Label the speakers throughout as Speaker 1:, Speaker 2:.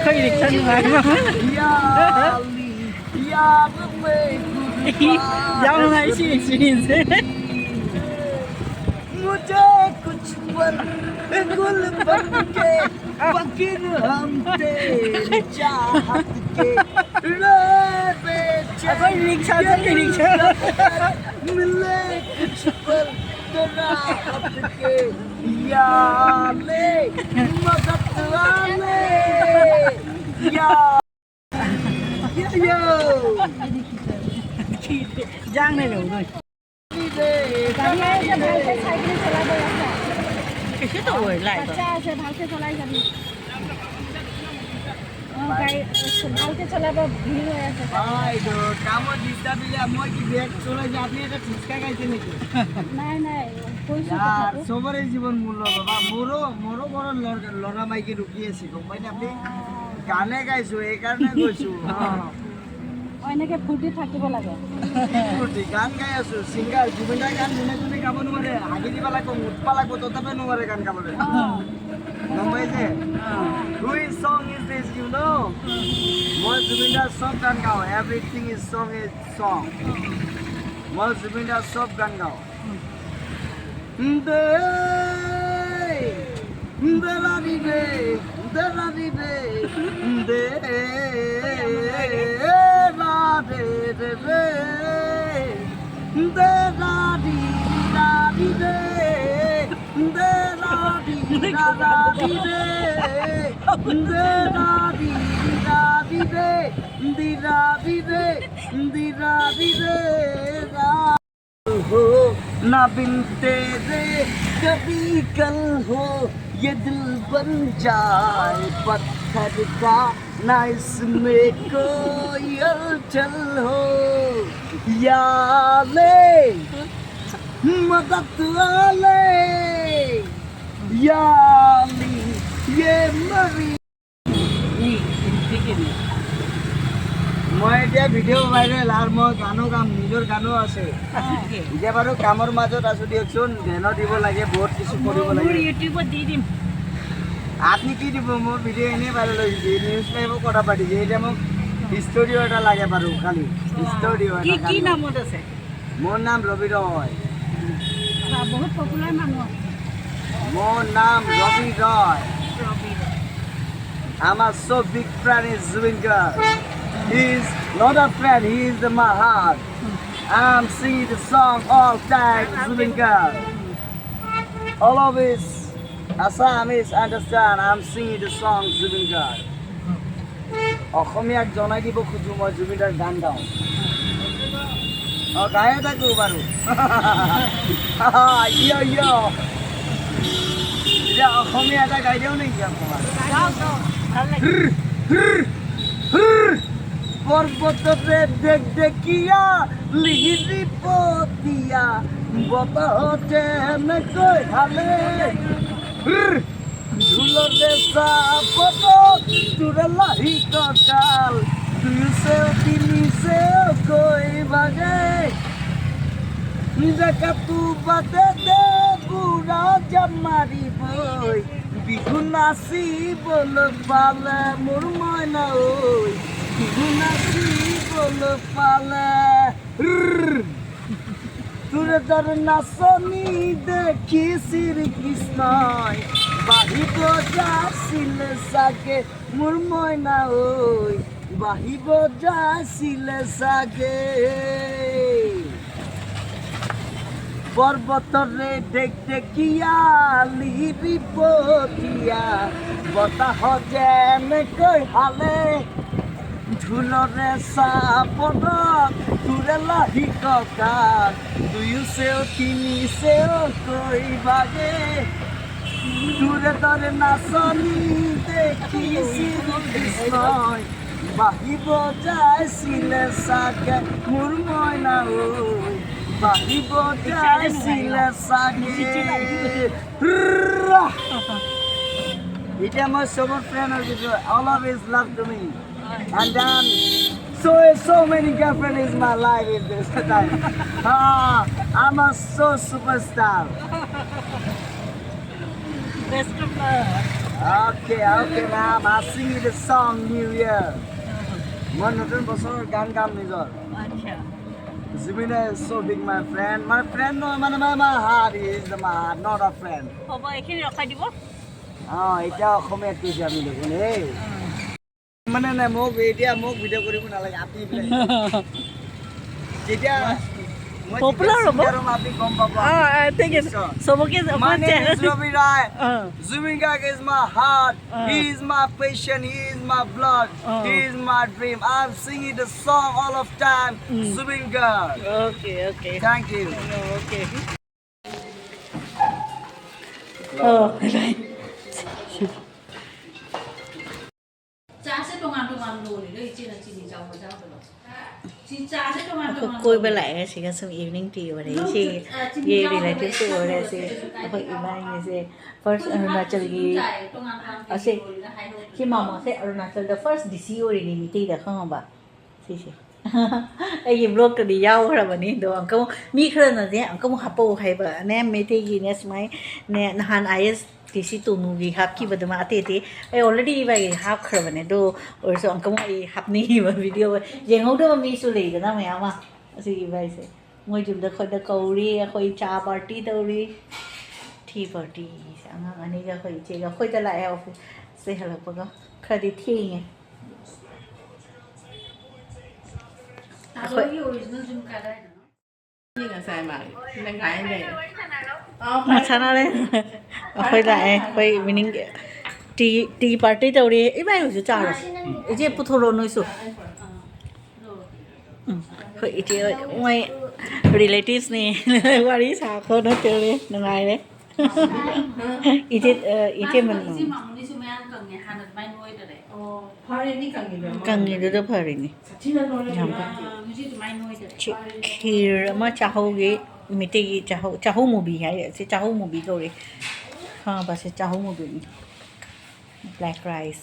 Speaker 1: khơi lịch thân ngoài mà giao ngay xin thế
Speaker 2: मुझे कुछ पल गुल बन के फकीर हम तेरी चाहत के
Speaker 1: रिक्शा
Speaker 2: मिले कुछ पल तो राहत के याले मदद वाले या यो
Speaker 1: Giang này đủ rồi. Cái chiếc tuổi lại rồi.
Speaker 2: কামত ডিস্টার্ব দিলে মই কি ব্যাগ চলে যে আপনি এটা ঠিকা গাইছে নাকি সবরে জীবন মূল্য বাবা মোরো বড় লড়া মাইকে রুকিয়েছি কোম্পানি আপনি গানে গাইছো এই কারণে গৈছো
Speaker 3: এনেকে ফুটি থাকিব লাগে
Speaker 2: ফুটি গান গাই আছো সিঙ্গার জুবিন গান শুনে গাব নোৱাৰে আগি দিবা লাগব মুতপা লাগব তথাপি নোৱাৰে গান গাবলৈ গম পাইছে Which song is this, you know? মই জুবিন দাৰ সব গান গাও everything is song মই জুবিন দাৰ সব গান গাও দে দেলারি রে দেলারি রে দে লা দে রে রে দেলারি লারি রে দেলারি লারি রে দেলারি লারি রে দিলারি রে দিলারি রে हो ना बिन तेरे कभी कल हो ये दिल बन जाए पत्थर का ना इसमें कोई हलचल हो या ले मदद वाले या ली ये मरी মই এতিয়া ভিডিঅ' ভাইৰেল আৰু মই গানো গাম নিজৰ গানো আছে এতিয়া বাৰু কামৰ মাজত আছো দিয়কচোন ধ্যানো দিব লাগে বহুত কিছু কৰিব লাগে
Speaker 1: ইউটিউবত দি দিম
Speaker 2: আপনি কি দিব মোৰ ভিডিঅ' এনেই ভাইৰেল হৈছে নিউজ লাইভো কথা পাতিছে এতিয়া মোক ষ্টুডিঅ' এটা লাগে বাৰু খালি ষ্টুডিঅ'
Speaker 1: কি
Speaker 2: এটা
Speaker 1: কি নামত আছে
Speaker 2: মোৰ নাম ৰবি ৰয়
Speaker 3: বহুত পপুলাৰ মানুহ
Speaker 2: মোৰ নাম ৰবি ৰয় আমার so big friend is Zubeen Garg. He is not a friend, he is my heart. I'm singing the song all time, Zubeen Garg. All of his Assamese understand, I'm singing the song Zubeen Garg. অসমীয়াক জনাই দিব খুজো মই জুবিনৰ গান গাওঁ গায়ে থাকো বাৰু ইয় ইয় এতিয়া অসমীয়া এটা গাই দিওঁ নেকি আপোনাৰ পর্বতরে দেখ দেখিয়া লিহিরি পতিয়া বতহতে নকই হালে ঝুলরে সাপত তুরে লাহি ককাল দুইছে তিনিছে কই বাগে দেখা তু বাদে দে বুড়া জামারি বই বিহু নাচি বল পালে মোৰ মইনা ঐ বিহু নাচি বল পালে তোৰে তোৰ নাচনি দেখি শ্ৰীকৃষ্ণই বাহিব যাইছিলে চাগে মোৰ মইনা ঐ বাহিব যাইছিলে চাগে পর্বতরে দেখ দেখিয়া লিবি পতিয়া বতাহ যেন কই হালে ঝুলরে সাপদ তুরে লাহি ককাল দুইছেও তিনিছেও কই বাগে তুরে তরে নাচনি দেখি শ্রীকৃষ্ণই বাহিব যাইছিলে চাগে মোৰ মইনা ঐ বাহিব যাইছিলে চাগে এতিয়া মই সবৰ ফ্ৰেণ্ড হৈ গৈছো always love to me and then so many girlfriend is my life in this time I'm a superstar
Speaker 1: best of luck
Speaker 2: Okay, okay, ma'am. I'll sing you the song New Year. Manhattan Bosor Gan Gam Nizor.
Speaker 1: अच्छा
Speaker 2: Zubeen is so big, my friend. My friend, no, my heart. He is my heart, not a friend.
Speaker 1: হ'ব এইখিনি ৰখাই দিব
Speaker 2: এতিয়া অসমীয়াত কৈছে আমি দেখোন এই মানে নাই মোক এতিয়া মোক ভিডিঅ' কৰিব নালাগে আপুনি যেতিয়া
Speaker 1: Popular হ'ব
Speaker 2: আপুনি গম পাব
Speaker 1: ঠিক আছে চবকে
Speaker 2: My name is Ravi Rai.
Speaker 1: Uh.
Speaker 2: Zubeen Garg is my heart. He is my passion. He is my blood. He is my dream. I'm singing the song all of time. Zubeen Garg.
Speaker 1: Okay okay
Speaker 2: Thank you.
Speaker 1: Okay
Speaker 3: 짜세 동안 놀이를 이제는 지금 잡아들어. 진짜 짜세 동안
Speaker 1: कोई भी लाए सी का सम evening tea हो रही सी ये relative से हो रहे सी कोई इवनिंग से फर्स्ट अरुणाचल की ऐसे कि मामा से अरुणाचल द फर्स्ट डीसी हो रही मीटिंग देखा हम बा सी सी ये ब्लॉग तो दिया हो रहा बनी दो अंकल मी खरन ना दे अंकल हापो है बा ने मीटिंग की ने समय ने नहान आयस किसी तो मूवी हाफ की बदमा आते थे आई ऑलरेडी भाई हाफ खर बने दो और सो अंकल ये हाफ नहीं वो वीडियो ये हो दो मी सो ले ना मैं आमा ऐसे भाई से मैं जुम द खुद कौरी कोई चा पार्टी दौरी टी पार्टी अंगा अने का कोई चेगा कोई तो लाया ऑफिस से हलक पगा खरी थी है
Speaker 3: तारोगी ओरिजिनल जुम का है ना
Speaker 4: นี่ก็ใส่มาในไงเลย
Speaker 1: अच्छा ना ले कोई लाए कोई मीनिंग टी पार्टी दौरी ए भाई हो जा रहा ये पुथोलो नोइसो कोई इटे मैं रिलेटिव्स ने वारी साखो न तेरे नंगाई ले इटे मन
Speaker 3: इसे मामूली सुमें कंगे हानत बाय नोई दरे
Speaker 4: 파리니 강이래
Speaker 1: कंगे दो फरिनी
Speaker 4: 지난 노래
Speaker 3: मुझे तो बाय नोई दरे
Speaker 1: खीर म चाहोगे मिटे की चाहो मूवी है ऐसे चाहो मूवी को रे हाँ बस चाहो मूवी ब्लैक राइस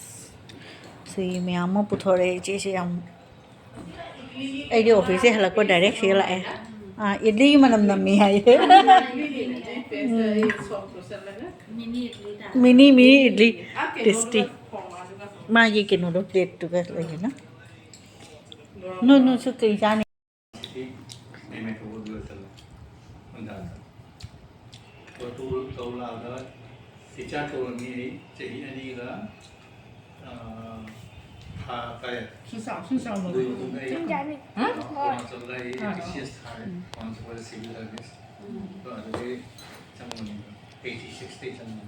Speaker 1: से मैं आम पुथोरे जैसे हम आइडिया ऑफिस से हलक पर डायरेक्ट से लाए इडली मनम नमी है मिनी इडली टेस्टी माँ ये के नोडो प्लेट तो कर लगे ना नो सो कई जाने
Speaker 5: ตัวเราก็สิจ้าตัวนี้จะอีอันนี้ก็พาไป
Speaker 4: 수상
Speaker 5: ดูตรงไหนความสนใจที่เชียร์ไทยความสนใจสิ่งเหล่านี้ก็อาจจะได้จังหวะนี้86 จังหวะ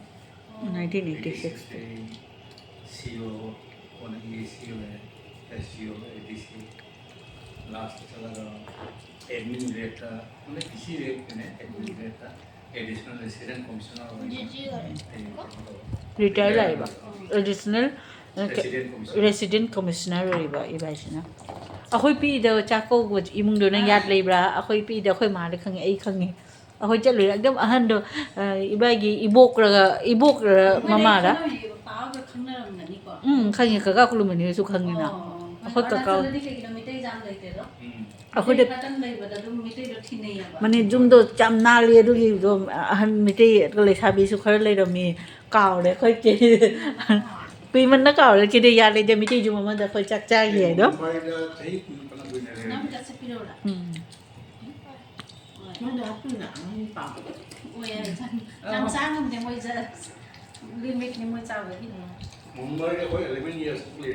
Speaker 1: 1986
Speaker 5: CEO วันนี้ CEO เลย CEO ADC last จะแล้วก็ admin rate มันไม่กี่เรทเนี่ย admin rate additional resident commissioner
Speaker 1: retire लाइबा additional
Speaker 5: resident commissioner
Speaker 1: resident commissioner लाइबा इबाइसिना अखोई पी द चाको गो इमुंग दो ना याद लेब्रा अखोई पी द अखोई मा द खंगे आई खंगे अखोई चले एकदम अहन दो इबागी इबोक मामा रा
Speaker 3: पाव के खंगना रंगनी को
Speaker 1: खंगे कका कुलुमनि सु खंगे ना अखोई कका
Speaker 3: किलोमीटर जाम लेते दो
Speaker 1: अखोई द
Speaker 3: पतन लई बदा दो मीटर दो थी नहीं है
Speaker 1: माने जुम दो चाम ना ले दो दो अहन मिटे तो ले साबी सु खर ले दो मी काव ले खोई जेปีมันนักเก่าเลยคิดได้ยาเลยจะไม่ใช่จุ่มมันจะคอยจักจ้าเหี้ยเนาะ
Speaker 3: ना बेटा से पिरो ला
Speaker 4: มันจะขึ้นหนังมันปาก
Speaker 3: ओए नम सांग हम दे मोय जा लिमिट ने मोय चावे की नहीं
Speaker 5: มุมเบอร์ก็11 years เลย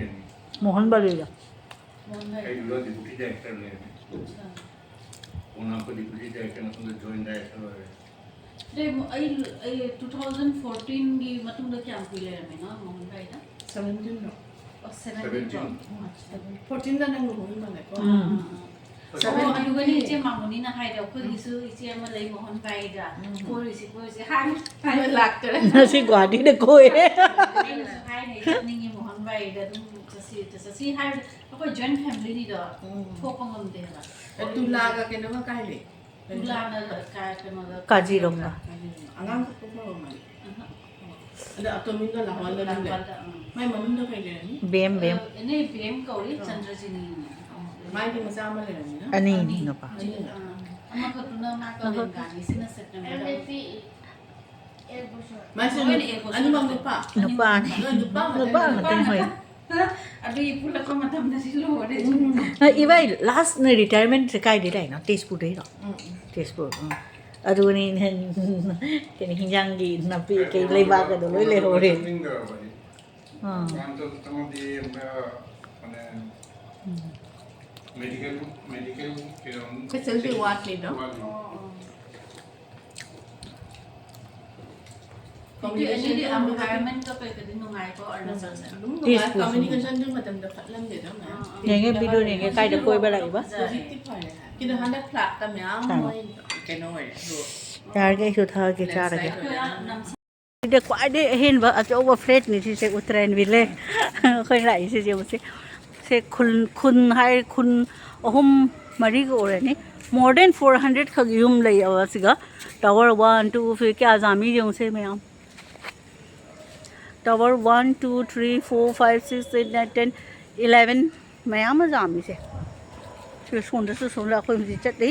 Speaker 1: โมฮันบาลีล่ะ
Speaker 3: मोन
Speaker 5: ไอ้
Speaker 3: में
Speaker 5: ดูแล้ว deputy director เลยउनको deputy director นะต้อง join director เลย
Speaker 3: दे आई 2014 की मतुंग द क्या कुले में ना मोहन भाई ना
Speaker 4: 17เนาะ
Speaker 3: और 17
Speaker 4: 14นั่นยังรู้มันเลยก็
Speaker 3: so ayu gani je mamuni na hai da ko isu isi ama lai mohan bai da ko isi han
Speaker 4: ไม่หลักจะได้
Speaker 1: น่าสิกว่าที่ได้คุย
Speaker 3: hai nei ni mohan bai daจะสิhai ko joint family ni da ko ko ngam de la
Speaker 4: ตุลาก็เกินว่าใกล้เลย
Speaker 3: tula na ka ka no da
Speaker 1: กาจีรงอ่ะ
Speaker 4: อังงั้นก็พอมันอันเดียวตัวมินก็หลังวันเลยไม่มันมินก็ไปเลยนี่
Speaker 1: เบม
Speaker 3: ni bm ko ri chandrajini
Speaker 4: ไม่ที่มันซ้ำมาเลยนี่นะ
Speaker 1: อันนี้นี่เนาะปะ
Speaker 3: ama ko tuna ma ko den ga ni sina september
Speaker 4: ไม่ใช่อันนี้มันนุปะ
Speaker 1: nupa
Speaker 4: นุปะ
Speaker 1: ngatin hoy
Speaker 3: Abi pula ko matam na silo de.
Speaker 1: iba last na retirement sa kai dai no teaspoon dai no teaspoon adu ni kini hinjang gi na pi kai lei ba ka do loi le ho re
Speaker 5: medical
Speaker 4: ก็เซนติวัตนี่เนาะ
Speaker 3: Jadi ini di environment ko pa kadin nungay ko or nasa sa.
Speaker 4: communication din madam dapat lang din na.
Speaker 1: yang nge video ni nge kai da koi ba lai ba
Speaker 4: Kita hendak plak kami ang kenoy.
Speaker 1: yar ke su tha ke cha ra ke de kwai de hen ba a over freight ni si se utrain vi le khoi lai si je se se khun hai khun ahum mari ko re ni more than 400 khag yum lai awa siga tower 1 2 फिर क्या जामी जंग से मैं tower 1 2 3 4 5 6 8 9 10 11 मैं आम जामी से फिर सुन रहा कोई मुझे चट दी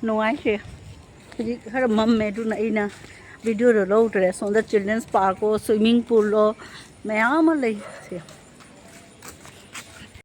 Speaker 1: नो आई से फिर हर मम में तो नहीं ना वीडियो रो लो dress on the children's park और स्विमिंग पूल लो मैं आम ले से